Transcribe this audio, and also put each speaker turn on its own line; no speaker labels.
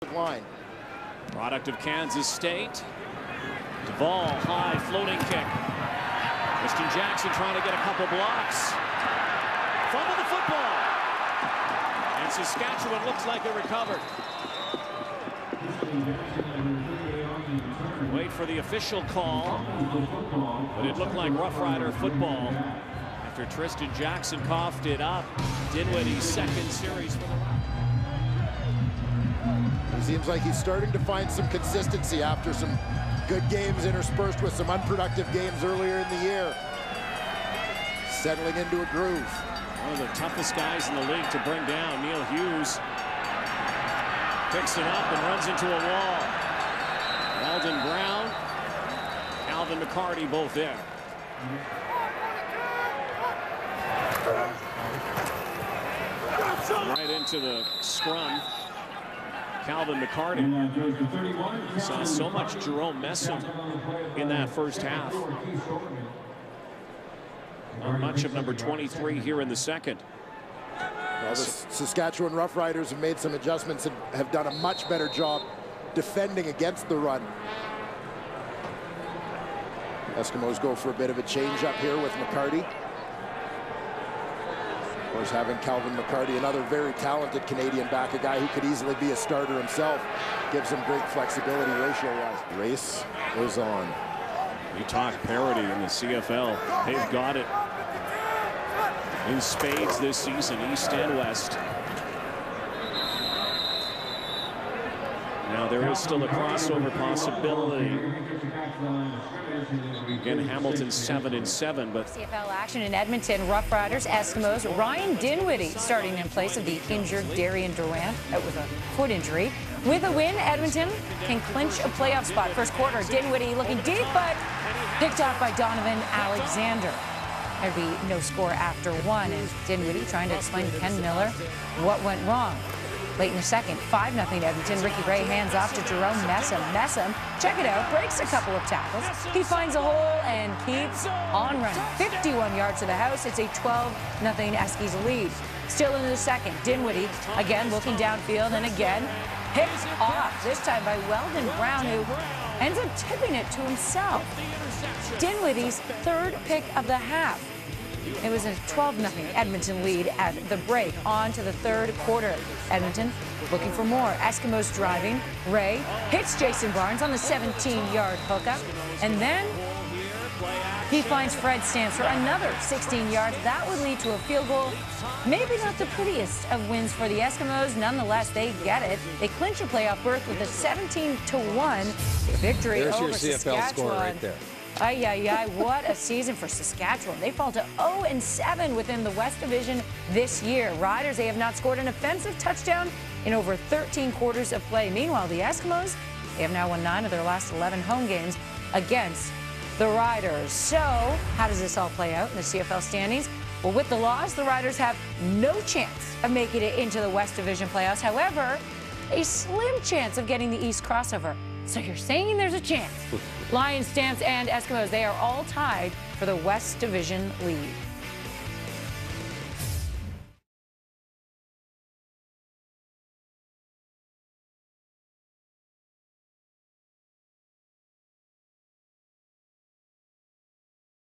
line.
Product of Kansas State. Duvall, high floating kick. Tristan Jackson trying to get a couple blocks. Fumble the football. And Saskatchewan looks like it recovered. Wait for the official call. But it looked like Rough Rider football after Tristan Jackson coughed it up. Dinwiddie's second series for the Rock.
It seems like he's starting to find some consistency after some good games interspersed with some unproductive games earlier in the year. Settling into a groove.
One of the toughest guys in the league to bring down. Neil Hughes picks it up and runs into a wall. Eldon Brown, Calvin McCarty both there. Right into the scrum. Calvin McCarty saw so much Jerome Messam in that first half. Not much of number 23 here in the second.
Well, the Saskatchewan Roughriders have made some adjustments and have done a much better job defending against the run. Eskimos go for a bit of a change up here with McCarty. Of course, having Calvin McCarty, another very talented Canadian back, a guy who could easily be a starter himself, gives him great flexibility ratio-wise. Race goes on.
We talk parity in the CFL. They've got it in spades this season, East and West. Now there is still a crossover possibility. Again, Hamilton 7-7, but
CFL action in Edmonton. Rough Riders, Eskimos. Ryan Dinwiddie starting in place of the injured Darian Durant out with a foot injury. With a win, Edmonton can clinch a playoff spot. First quarter, Dinwiddie looking deep, but picked off by Donovan Alexander. There'd be no score after one, and Dinwiddie trying to explain to Ken Miller what went wrong. Late in the second, 5-0 Edmonton. Ricky Ray hands off to Jerome Messam. Messam, check it out, breaks a couple of tackles. He finds a hole and keeps on running. 51 yards to the house. It's a 12-0 Eskies lead. Still in the second, Dinwiddie again looking downfield and again picked off, this time by Weldon Brown, who ends up tipping it to himself. Dinwiddie's third pick of the half. It was a 12-0 Edmonton lead at the break. On to the third quarter. Edmonton looking for more. Eskimos driving. Ray hits Jason Barnes on the 17-yard hookup. And then he finds Fred Stamps for another 16 yards. That would lead to a field goal. Maybe not the prettiest of wins for the Eskimos. Nonetheless, they get it. They clinch a playoff berth with a 17-1 victory over Saskatchewan.
CFL score right there.
Ay, ay, ay, what a season for Saskatchewan. They fall to 0-7 within the West Division this year. Riders, they have not scored an offensive touchdown in over 13 quarters of play. Meanwhile, the Eskimos, they have now won 9 of their last 11 home games against the Riders. So, how does this all play out in the CFL standings? Well, with the loss, the Riders have no chance of making it into the West Division playoffs. However, a slim chance of getting the East crossover. So you're saying there's a chance. Lions, Stamps, and Eskimos, they are all tied for the West Division lead.